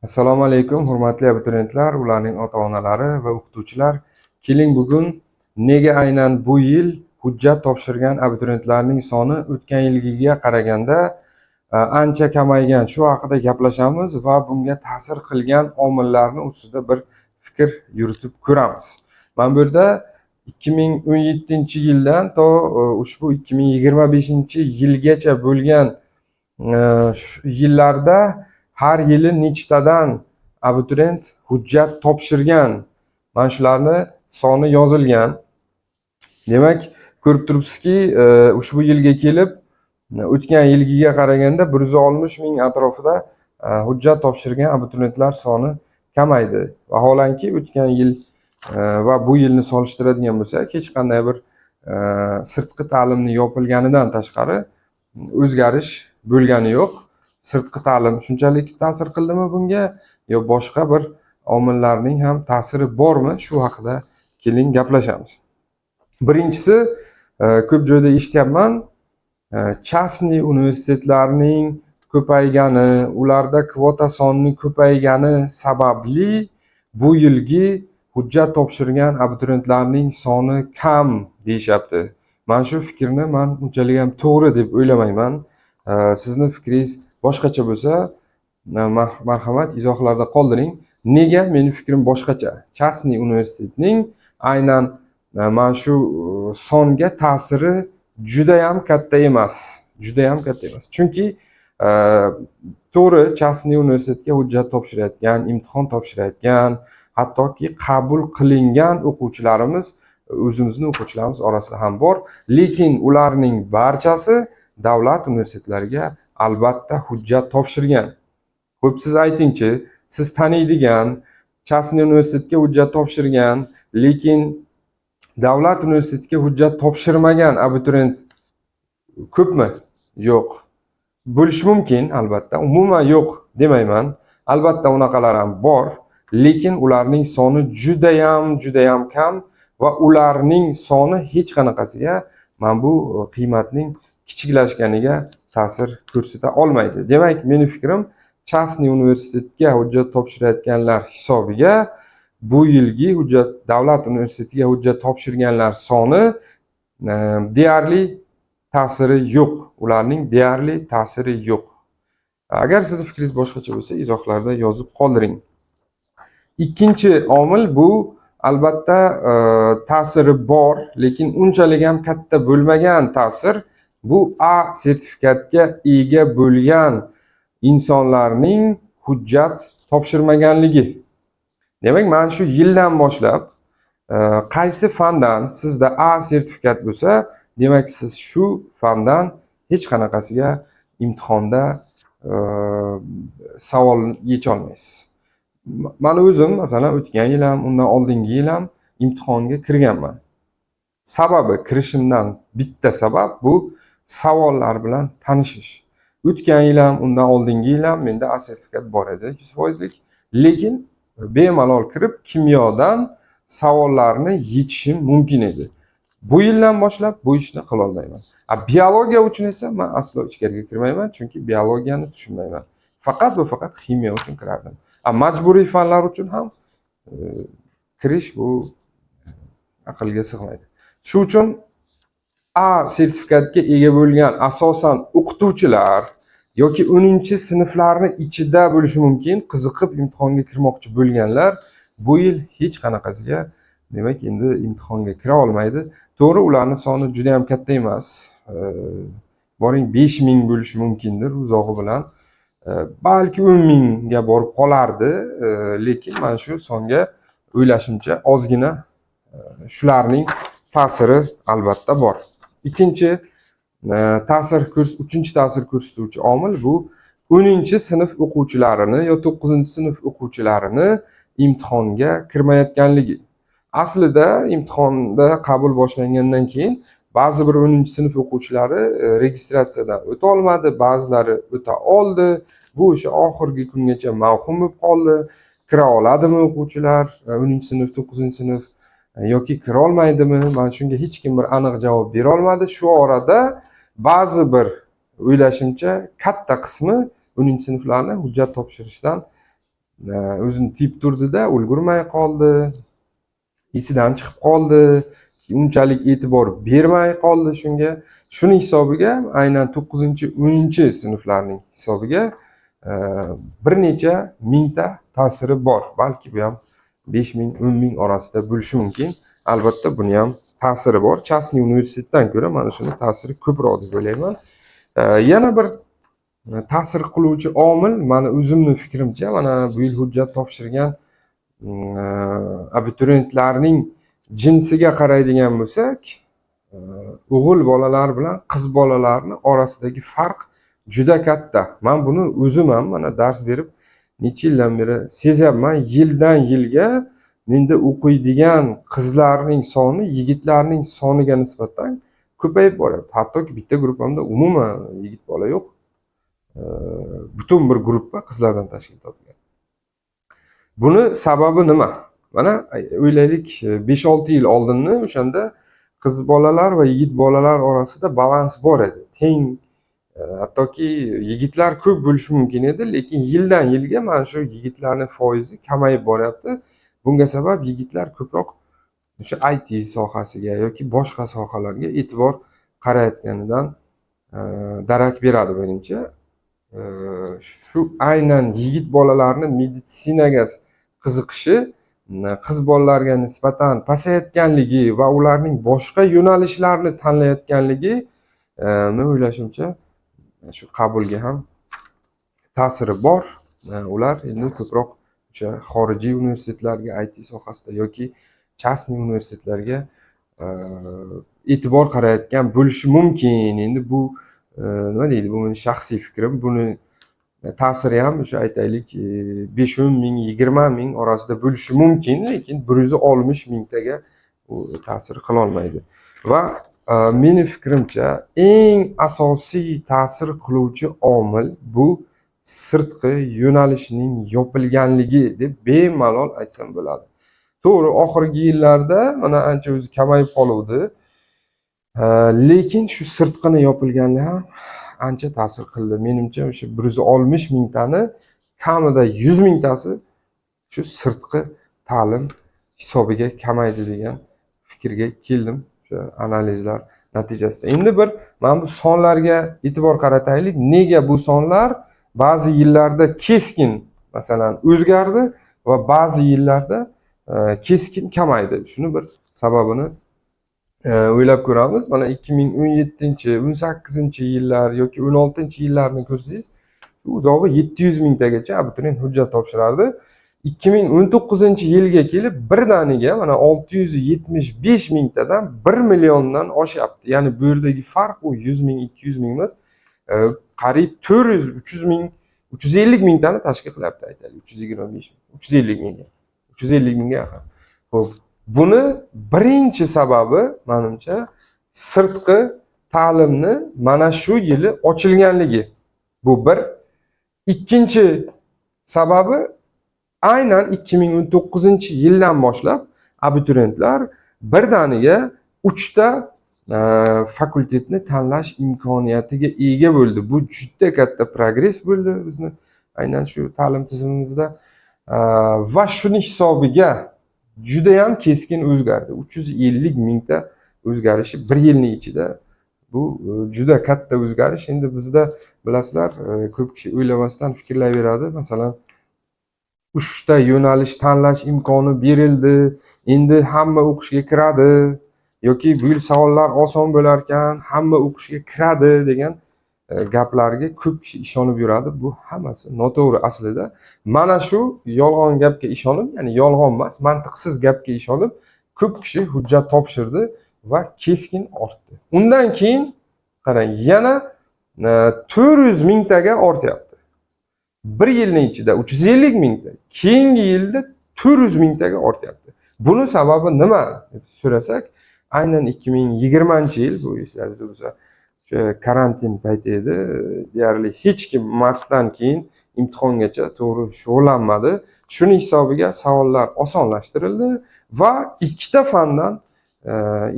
Assalomu alaykum, hurmatli abituriyentlar, ularning ota-onalari va o'qituvchilar. Keling, bugun nega aynan bu yil hujjat topshirgan abituriyentlarning soni o'tgan yilgiga qaraganda ancha kamaygan, shu haqida gaplashamiz va bunga ta'sir qilgan omillarni ustida bir fikr yuritib ko'ramiz. Mana bu yerda 2017-yildan to ushbu 2025-yilgacha bo'lgan yillarda har yili nechtadan abituriyent hujjat topshirgan, mana shularni soni yozilgan. Demak, ko'rib turibsizki, ushbu yilga kelib o'tgan yilgiga qaraganda 160 ming atrofida hujjat topshirgan abituriyentlar soni kamaydi. Vaholanki o'tgan yil va bu yilni solishtiradigan bo'lsak, hech qanday bir sirtqi ta'limni yopilganidan tashqari o'zgarish bo'lgani yo'q. Sirtqi ta'lim shunchalik ta'sir qildimi bunga, yo boshqa bir omillarning ham ta'siri bormi? Shu haqida keling gaplashamiz. Birinchisi, ko'p joyda eshityapman, частный universitetlarning ko'paygani, ularda kvota soni ko'paygani sababli bu yilgi hujjat topshirgan abituriyentlarning soni kam deyishyapti. Mana shu fikrni men unchalik ham to'g'ri deb o'ylamayman. Sizni fikringiz boshqacha bo'lsa, marhamat izohlarda qoldiring. Nega meni fikrim boshqacha? Частный universitetning aynan mana shu songa ta'siri juda ham katta emas. Chunki to'g'ri, частный universitetga hujjat topshirayotgan, imtihon topshirayotgan, hattoki qabul qilingan o'quvchilarimiz o'zimizning o'quvchilarimiz orasida ham bor, lekin ularning barchasi davlat universitetlariga albatta hujjat topshirgan. Xo'p, siz aytingchi, siz taniydigan частный universitetga hujjat topshirgan, lekin davlat universitetiga hujjat topshirmagan abituriyent ko'pmi? Yo'q. Bo'lishi mumkin, albatta. Umuman yo'q demayman. Albatta unaqalar ham bor, lekin ularning soni juda ham kam va ularning soni hech qanaqasiga mana bu qiymatning kichiklashganiga ta'sir ko'rsata olmaydi. Demak, meni fikrim, частный universitetga hujjat topshirayotganlar hisobiga bu yilgi davlat universitetiga hujjat topshirganlar soni deyarli ta'siri yo'q. Ularning deyarli ta'siri yo'q. Agar sizning fikringiz boshqacha bo'lsa, izohlarda yozib qoldiring. Ikkinchi omil bu albatta ta'siri bor, lekin unchalik ham katta bo'lmagan ta'sir. Bu A sertifikatga ega bo'lgan insonlarning hujjat topshirmaganligi. Demak, mana shu yildan boshlab qaysi fandan sizda A sertifikat bo'lsa, demak siz shu fandan hech qanaqasiga imtihonda savol yecha olmaysiz. Mana o'zim masalan o'tgan yil ham, undan oldingi yil ham imtihonga kirganman. Sababi, kirishimdan bitta sabab bu savollar bilan tanishish. O'tgan yil ham, undan oldingi yil ham menda A sertifikat bor edi, 100%lik. Lekin bemalol kirib kimyodan savollarni yechishim mumkin edi. Bu yildan boshlab bu ishni qila olmayman. Biologiya uchun esa men aslo ichkariga kirmayman, chunki biologiyani tushunmayman. Faqat va faqat ximiya uchun kirardim. Majburiy fanlar uchun ham kirish bu aqlga sig'maydi. Shu uchun A sertifikatga ega bo'lgan asosan o'qituvchilar yoki 10-sinflarni ichida bo'lishi mumkin, qiziqib imtihonga kirmoqchi bo'lganlar bu yil hech qanaqasiga, demak, endi imtihonga kira olmaydi. To'g'ri, ularning soni juda ham katta emas. Boring 5 ming bo'lishi mumkindir uzog'i bilan. Balki 10 mingga borib qolardi, lekin mana shu songa o'ylashimcha ozgina shularning ta'siri albatta bor. Uchinchi ta'sir ko'rsatuvchi omil bu 10-sinf o'quvchilarini yo 9-sinf o'quvchilarini imtihonga kirmayotganligi. Aslida imtihonda qabul boshlangandan keyin ba'zi bir 10-sinf o'quvchilari registratsiyadan o'ta olmadi, ba'zilari o'ta oldi. Bu o'sha oxirgi kungacha mavhum bo'lib qoldi. Kira oladimi o'quvchilar 10-sinf, 9-sinf yoki kira olmaydimi? Men shunga hech kim bir aniq javob bera olmadi. Shu orada ba'zi bir, o'ylashimcha, katta qismi 10-sinflarni hujjat topshirishdan o'zini tiyib turdida ulgurmay qoldi, esidan chiqib qoldi, unchalik e'tibor bermay qoldi shunga. Shuni hisobiga aynan 9-10 sinflarning hisobiga bir necha mingta ta'siri bor. Balki bu ham 5 ming, 10 ming orasida bo'lishi mumkin. Albatta buni ham ta'siri bor. Частный universitetdan ko'ra mana shuni ta'siri ko'proq deb o'ylayman. Yana bir ta'sir qiluvchi omil, mana o'zimning fikrimcha, mana bu yil hujjat topshirgan abituriyentlarning jinsiga qaraydigan bo'lsak, o'g'il bolalar bilan qiz bolalarning orasidagi farq juda katta. Men buni o'zim ham mana dars berib necha yildan beri sezyapman. Yildan yilga menda o'qiydigan qizlarning soni yigitlarning soniga nisbatan ko'payib boryapti. Hattoki bitta guruhimda umuman yigit bola yo'q. Butun bir guruhga qizlardan tashkil topgan. Buni sababi nima? Mana o'ylaylik 5-6 yil oldinni o'shanda qiz bolalar va yigit bolalar orasida balans bor edi. Teng, hattoki yigitlar ko'p bo'lishi mumkin edi, lekin yildan yilga mana shu yigitlarning foizi kamayib boryapti. Bunga sabab yigitlar ko'proq o'sha IT sohasiga yoki boshqa sohalarga e'tibor qarayotganidan darak beradi menimcha. Shu aynan yigit bolalarni meditsinaga qiziqishi qiz bolalarga nisbatan pasayotganligi va ularning boshqa yo'nalishlarni tanlayotganligi men o'ylashimcha shu qabulga ham ta'siri bor. Ular endi ko'proq o'sha xorijiy universitetlarga IT sohasida yoki частный universitetlarga e'tibor qarayotgan bo'lishi mumkin. Endi bu nima deydi, bu mening shaxsiy fikrim. Buni ta'siri ham o'sha aytaylik 5-10 ming, 20 ming orasida bo'lishi mumkin, lekin 160 mingtaga u ta'sir qila olmaydi. Va mening fikrimcha eng asosiy ta'sir qiluvchi omil bu sirtqi yo'nalishning yopilganligi deb bemalol aytsam bo'ladi. To'g'ri, oxirgi yillarda mana ancha o'zi kamayib qoluvdi. Lekin shu sirtqini yopilganligi ham ancha ta'sir qildi. Menimcha o'sha 160 mingtani kamida 100 mingtasi shu sirtqi ta'lim hisobiga kamaydi degan fikrga keldim o'sha analizlar natijasida. Endi mana bu sonlarga e'tibor qarataylik. Nega bu sonlar ba'zi yillarda keskin masalan o'zgardi va ba'zi yillarda keskin kamaydi? Shuni bir sababini o'ylab ko'ramiz. Mana 2017-18 yillar yoki 16-yillarni ko'rsangiz, uzog'i 700 mingtagacha abituriyent hujjat topshirardi. 2019-yilga kelib birdaniga mana 675 mingtadan 1 milliondan oshyapti. Ya'ni bu yerdagi farq u 100 ming, 200 ming emas, qariyb 400, 300 ming, 350 mingtani tashkil qilyapti aytaylik. 325 ming, 350 mingga. 350 mingga yaqin. Xo'p, buni birinchi sababi menimcha sirtqi ta'limni mana shu yili ochilganligi. Bu bir. Ikkinchi sababi aynan 2019-yildan boshlab abituriyentlar birdaniga 3 ta fakultetni tanlash imkoniyatiga ega bo'ldi. Bu juda katta progress bo'ldi bizni aynan shu ta'lim tizimimizda va shuni hisobiga juda ham keskin o'zgardi. 350 mingta o'zgarishi bir yilning ichida. Bu juda katta o'zgarish. Endi bizda bilasizlar, ko'p kishi o'ylamasdan fikrlayveradi. Masalan, 3 ta yo'nalish tanlash imkoni berildi, endi hamma o'qishga kiradi yoki bu yil savollar oson bo'lar ekan, hamma o'qishga kiradi degan gaplarga ko'p kishi ishonib yuradi. Bu hammasi noto'g'ri aslida. Mana shu yolg'on gapga ishonib, ya'ni yolg'on emas, mantiqsiz gapga ishonib ko'p kishi hujjat topshirdi va keskin ortdi. Undan keyin qarang, yana 400 mingtaga ortyapti. Bir yilning ichida 350 mingta, keyingi yilda 400 mingtaga ortyapti. Buni sababi nima deb so'rasak, aynan 2020-yil, bu eslaringizda bo'lsa, karantin payti edi. Deyarli hech kim martdan keyin imtihongacha to'g'ri shug'ullanmadi. Shuni hisobiga savollar osonlashtirildi va 2 ta fandan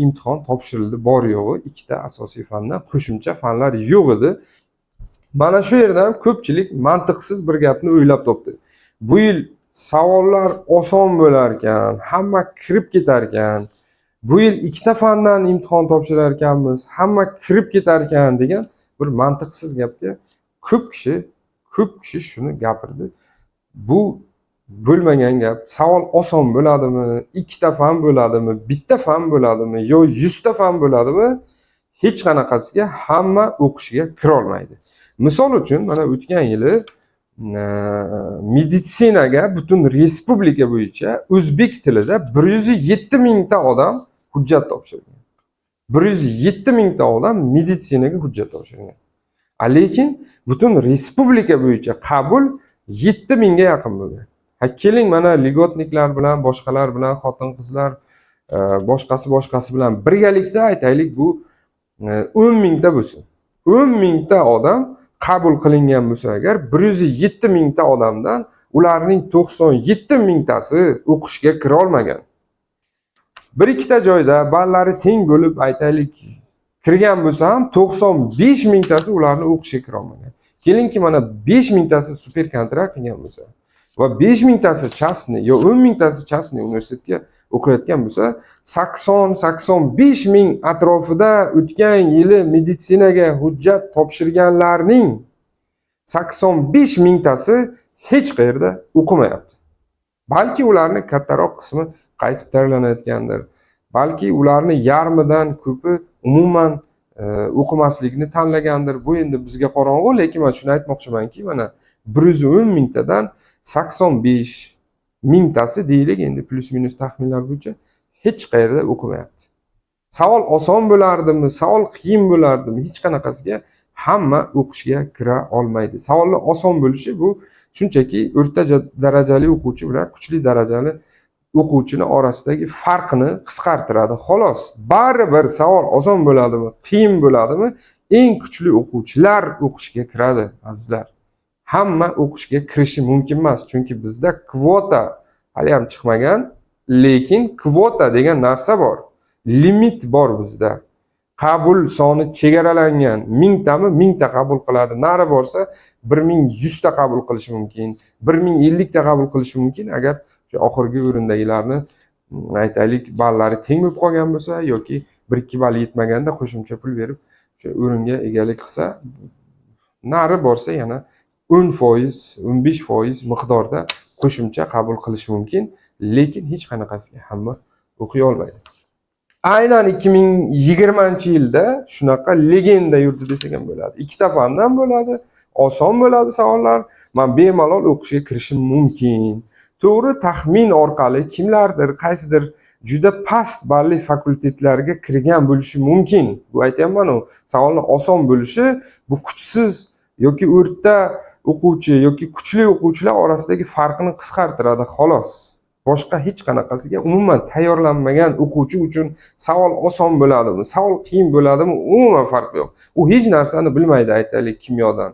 imtihon topshirildi, bor yo'g'i 2 ta asosiy fandan qo'shimcha fanlar yo'q edi. Mana shu yerda ham ko'pchilik mantiqsiz bir gapni o'ylab topdi. Bu yil savollar oson bo'lar ekan, hamma kirib ketar ekan. Bu yil ikkita fandan imtihon topshirar ekanmiz, hamma kirib ketar ekan degan bir mantiqsiz gapga ko'p kishi shuni gapirdi. Bu bo'lmagan gap. Savol oson bo'ladimi? Ikkita fan bo'ladimi? Bitta fan bo'ladimi? Yo 100 ta fan bo'ladimi? Hech qanaqasiga hamma o'qishga kira olmaydi. Misol uchun, mana o'tgan yili meditsinaga butun respublika bo'yicha o'zbek tilida 107 mingta odam hujjat topshirgan. 107 mingta odam meditsinaga hujjat topshirgan. Lekin butun respublika bo'yicha qabul 7 mingga yaqin bo'lgan. Keling mana ligotniklar bilan, boshqalar bilan, xotin-qizlar, boshqasi bilan birgalikda aytaylik, bu 10 mingta bo'lsin. 10 mingta odam qabul qilingan bo'lsa agar, 107 mingta odamdan ularning 97 mingtasi o'qishga kira olmagan. Bir ikkita joyda ballari teng bo'lib aytaylik kirgan bo'lsa ham 95 mingtasi ularni o'qishga kira olmagan. Kelingki mana 5 mingtasi super kontrakt qilgan bo'lsa va 5 mingtasi частный yo 10 mingtasi частный universitetga o'qiyotgan bo'lsa, 80-85 ming atrofida o'tgan yili meditsinaga hujjat topshirganlarning 85 mingtasi hech qayerda o'qimayapti. Balki ularning kattaroq qismi qaytib tayyorlanayotgandir. Balki ularning yarmidan ko'pi umuman o'qimaslikni tanlagandir. Bu endi bizga qorong'u, lekin men shuni aytmoqchimanki, mana 110 mingtadan 85 mingtasi deylik, endi plus minus taxminlar bo'yicha hech qayerda o'qimayapti. Savol oson bo'lardimi, savol qiyin bo'lardimi? Hech qanaqasiga hamma o'qishga kira olmaydi. Savollar oson bo'lishi bu shunchaki o'rta darajali o'quvchi bilan kuchli darajali o'quvchini orasidagi farqni qisqartiradi. Xolos, baribir savol oson bo'ladimi, qiyin bo'ladimi, eng kuchli o'quvchilar o'qishga kiradi, azizlar. Hamma o'qishga kirishi mumkin emas, chunki bizda kvota hali ham chiqmagan, lekin kvota degan narsa bor. Limit bor bizda. Qabul soni chegaralangan. 1000 tami 1000 ta qabul qiladi. Nari borsa 1100 ta qabul qilishi mumkin, 1050 ta qabul qilishi mumkin agar o'sha oxirgi o'rindagilarni aytaylik ballari teng bo'lib qolgan bo'lsa yoki 1-2 ball yetmaganda qo'shimcha pul berib o'sha o'ringa egalik qilsa, nari borsa yana 10%, 15% miqdorda qo'shimcha qabul qilish mumkin, lekin hech qanaqasiga hamma o'qiy olmaydi. Aynan 2020-yilda shunaqa legenda yurdi desak ham bo'ladi. Ikkita fandan bo'ladi, oson bo'ladi savollar. Men bemalol o'qishga kirishim mumkin. To'g'ri, taxmin orqali kimlardir, qaysidir juda past balli fakultetlarga kirgan bo'lishi mumkin. Bu aytayapman-ku, savollar oson bo'lishi bu kuchsiz yoki o'rta o'quvchi yoki kuchli o'quvchilar orasidagi farqni qisqartiradi, xolos. Boshqa hech qanaqasiga umuman tayyorlanmagan o'quvchi uchun savol oson bo'ladimi, savol qiyin bo'ladimi, umuman farqi yo'q. U hech narsani bilmaydi, aytaylik kimyodan.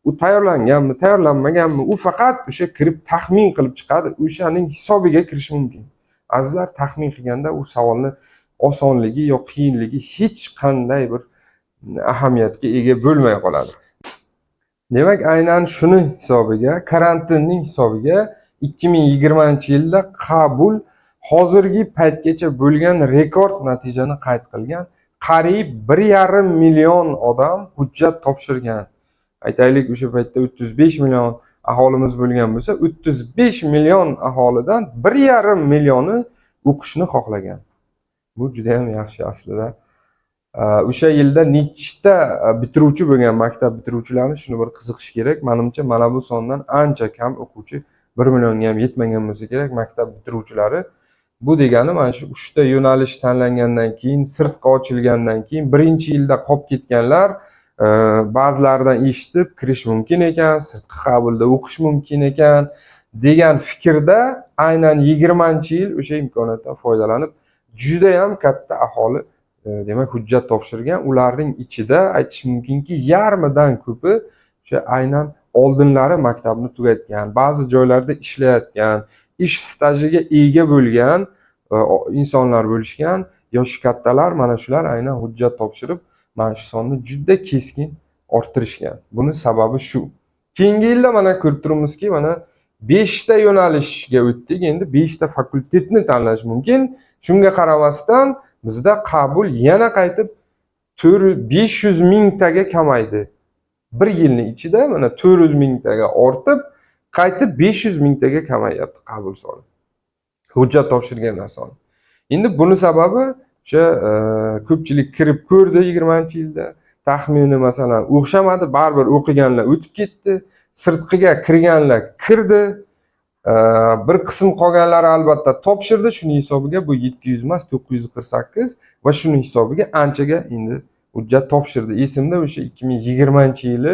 U tayyorlanganmi, tayyorlanmaganmi, u faqat o'sha kirib taxmin qilib chiqadi, o'shaning hisobiga kirish mumkin. Azizlar, taxmin qilganda u savolni osonligi yo qiyinligi hech qanday bir ahamiyatga ega bo'lmay qoladi. Demak, aynan shuni hisobiga, karantinning hisobiga 2020-yilda qabul hozirgi paytgacha bo'lgan rekord natijani qayd qilgan. Qariyb 1,5 million odam hujjat topshirgan. Aytaylik, o'sha paytda 35 million aholimiz bo'lgan bo'lsa, 35 million aholidan 1,5 millioni o'qishni xohlagan. Bu juda ham yaxshi aslida. O'sha yilda nechta bitiruvchi bo'lgan, maktab bitiruvchilari shuni bir qiziqish kerak. Menimcha mana bu sondan ancha kam o'quvchi, 1 millionga ham yetmagan bo'lsa kerak maktab bitiruvchilari. Bu degani mana shu 3 ta yo'nalish tanlangandan keyin, sirtqa ochilgandan keyin birinchi yilda qolib ketganlar ba'zilaridan eshitib kirish mumkin ekan, sirtqi qabulda o'qish mumkin ekan degan fikrda aynan 20-yil o'sha imkoniyatdan foydalanib juda ham katta aholi demak hujjat topshirgan. Ularning ichida aytish mumkinki yarmidan ko'pi o'sha aynan oldinlari maktabni tugatgan, ba'zi joylarda ishlayotgan, ish stajiga ega bo'lgan insonlar bo'lishgan, yoshi kattalar mana shular aynan hujjat topshirib mana shu sonni juda keskin orttirishgan. Buni sababi shu. Keyingi yilda mana ko'rib turibmizki, mana 5 ta yo'nalishga o'tdik. Endi 5 ta fakultetni tanlash mumkin. Shunga qaramasdan bizda qabul yana qaytib 500 mingtaga kamaydi. Bir yilning ichida mana 400 mingtaga ortib, qaytib 500 mingtaga kamayyapti qabul soni. Hujjat topshirganlar soni. Endi buni sababi o'sha ko'pchilik kirib ko'rdi 20-yilda. Taxmini masalan o'xshamadi, baribir o'qiganlar o'tib ketdi. Sirtqiga kirganlar kirdi. Bir qism qolganlari albatta topshirdi. Shuning hisobiga bu 700 emas, 948 va shuning hisobiga anchaga endi hujjat topshirdi. Esimda o'sha 2020-yili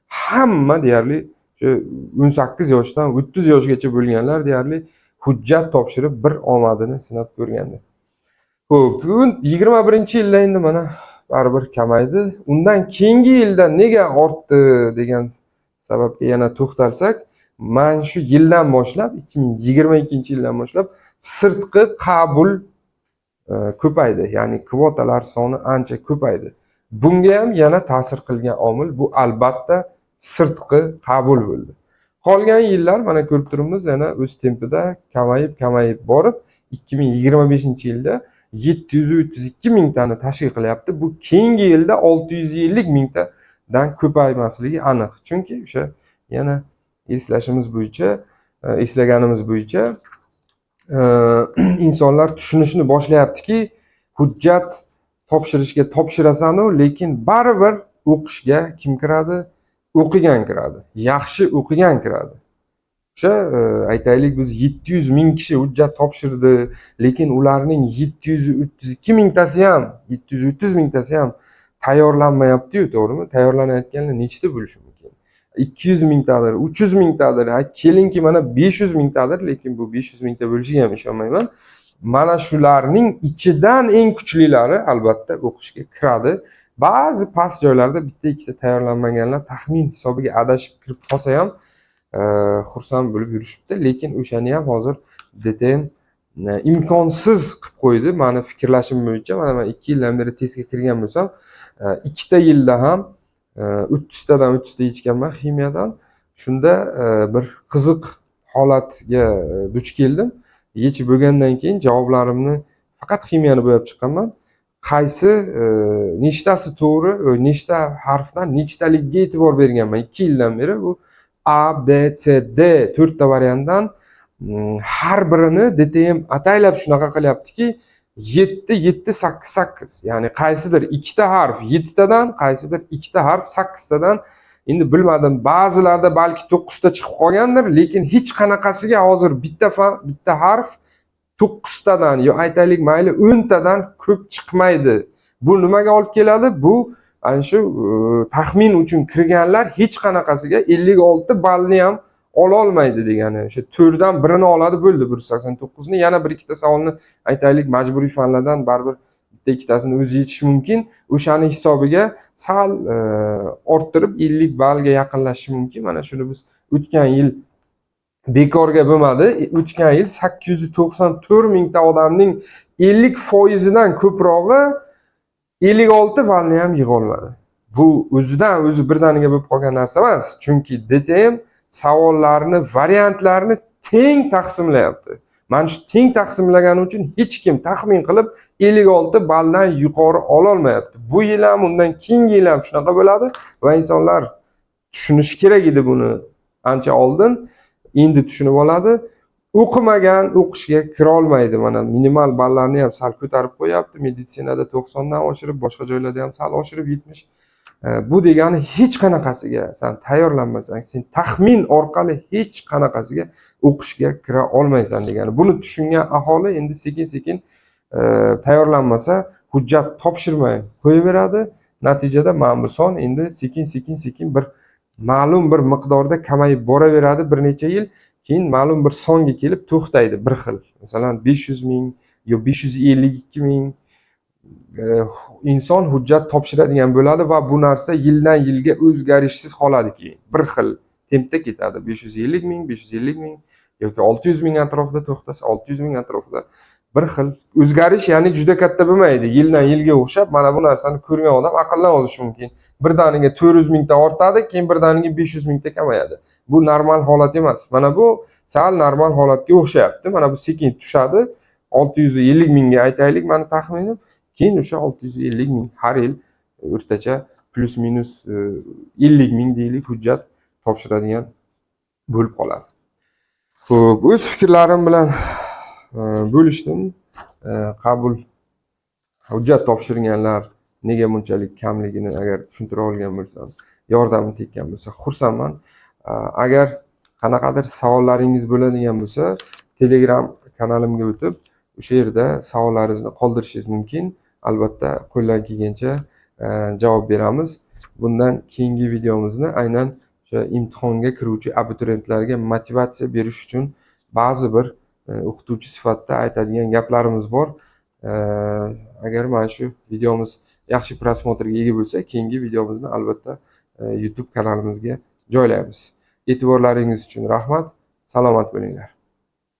hamma deyarli o'sha 18 yoshdan 30 yoshgacha bo'lganlar deyarli hujjat topshirib bir omadini sinab ko'rgandi. Xo'p, 21-yilda endi mana baribir kamaydi. Undan keyingi yilda nega ortdi degan sababga yana to'xtalsak, mana shu yildan boshlab 2022-yildan boshlab sirtqi qabul ko'paydi. Ya'ni kvotalar soni ancha ko'paydi. Bunga ham yana ta'sir qilgan omil bu albatta sirtqi qabul bo'ldi. Qolgan yillar mana ko'rib turibmiz, yana o'z tempida kamayib borib 2025-yilda 732 mingtani tashkil qilyapti. Bu keyingi yilda 650 mingtadan ko'paymasligi aniq. Chunki o'sha yana eslaganimiz bo'yicha insonlar tushunishni boshlayaptiki, hujjat topshirishga topshirasan-u, lekin baribir o'qishga kim kiradi? O'qigan kiradi. Yaxshi o'qigan kiradi. O'sha aytaylik biz 700 ming kishi hujjat topshirdi, lekin ularning 732 mingtasi ham, 730 mingtasi ham tayyorlanmayapti-yu, to'g'rimi? Tayyorlanayotganlar nechta bo'lishi mumkin? 200 mingtadir, 300 mingtadir, kelinki mana 500 mingtadir, lekin bu 500 mingta bo'lishiga ham ishonmayman. Mana shularning ichidan eng kuchlilari albatta o'qishga kiradi. Ba'zi past joylarda bitta ikkita tayyorlanmaganlar taxmin hisobiga adashib kirib qolsa ham xursand bo'lib yurishibdi, lekin o'shani ham hozir DTM imkonsiz qilib qo'ydi. Meni fikrlashim bo'yicha, mana men 2 yildan beri testga kirgan bo'lsam, 2 ta yilda ham 30 tadan 30 ta yechganman ximiyadan. Shunda bir qiziq holatga duch keldim. Yechib bo'lgandan keyin javoblarimni faqat ximiyani bo'yab chiqqanman. Qaysi nechtasi to'g'ri, nechta harfdan nechtaligiga e'tibor berganman 2 yildan beri. Bu A, B, C, D 4 ta variantdan har birini DTM ataylab shunaqa qilyaptiki, 7 7 8 8. Ya'ni qaysidir 2 ta harf 7 tadan, qaysidir 2 ta harf 8 tadan. Endi bilmadim, ba'zilarda balki 9 ta chiqib qolgandir, lekin hech qanaqasiga hozir bitta harf 9 tadan yo aytaylik mayli 10 tadan ko'p chiqmaydi. Bu nimaga olib keladi? Bu ana shu taxmin uchun kirganlar hech qanaqasiga 56 ballni ham ola olmaydi degani. O'sha 4 dan birini oladi bo'ldi 189 ni. Yana bir ikkita savolni aytaylik majburiy fanlardan baribir bitta ikkitasini o'zi yechish mumkin. O'shani hisobiga sal orttirib 50 ballga yaqinlashishi mumkin. Mana shuni biz o'tgan yil bekorga bo'lmadi. O'tgan yil 894 mingta odamning 50% dan ko'prog'i 56 ballni ham yig'a olmadi. Bu o'zidan o'zi birdaniga bo'lib qolgan narsa emas. Chunki DTM savollarni, variantlarni teng taqsimlayapti. Mana shu teng taqsimlagani uchun hech kim taxmin qilib 56 balldan yuqori ola olmayapti. Bu yil ham, undan keyingi yil ham shunaqa bo'ladi va insonlar tushunishi kerak edi buni ancha oldin. Endi tushunib oladi. O'qimagan o'qishga kira olmaydi. Mana minimal ballarni ham sal ko'tarib qo'yapti. Meditsinada 90 dan oshirib, boshqa joylarda ham sal oshirib 70. Bu degani hech qanaqasiga sen tayyorlanmasang, sen taxmin orqali hech qanaqasiga o'qishga kira olmaysan degani. Buni tushungan aholi endi sekin-sekin tayyorlanmasa hujjat topshirmay qo'yaveradi. Natijada mana bu son endi sekin-sekin bir ma'lum bir miqdorda kamayib boraveradi bir necha yil. Keyin ma'lum bir songa kelib to'xtaydi bir xil. Masalan 500 ming yo 552 ming inson hujjat topshiradigan bo'ladi va bu narsa yildan yilga o'zgarishsiz qoladi keyin. Bir xil tempda ketadi. 550 ming, 550 ming yoki 600 ming atrofida to'xtasa, 600 ming atrofida bir xil. O'zgarish ya'ni juda katta bo'lmaydi. Yildan yilga o'xshab mana bu narsani ko'rgan odam aqldan ozishi mumkin. Birdaniga 400 mingta ortadi, keyin birdaniga 500 mingta kamayadi. Bu normal holat emas. Mana bu sal normal holatga o'xshayapti. Mana bu sekin tushadi. 650 mingga aytaylik meni taxminim. Keyin o'sha 650 ming har yil o'rtacha plus minus 50 ming deylik hujjat topshiradigan bo'lib qoladi. Xo'p, o'z fikrlarim bilan bo'lishdim. Qabul hujjat topshirganlar nega bunchalik kamligini agar tushuntira olgan bo'lsam, yordamim tekkan bo'lsa xursandman. Agar qanaqadir savollaringiz bo'ladigan bo'lsa, Telegram kanalimga o'tib, o'sha yerda savollaringizni qoldirishingiz mumkin. Albatta, qo'ldan kelgancha javob beramiz. Bundan keyingi videomizni aynan o'sha imtihonga kiruvchi abituriyentlarga motivatsiya berish uchun ba'zi bir o'qituvchi sifatida aytadigan gaplarimiz bor. Agar mana shu videomiz yaxshi prosmotrga ega bo'lsa, keyingi videomizni albatta YouTube kanalimizga joylaymiz. E'tiborlaringiz uchun rahmat. Salomat bo'linglar.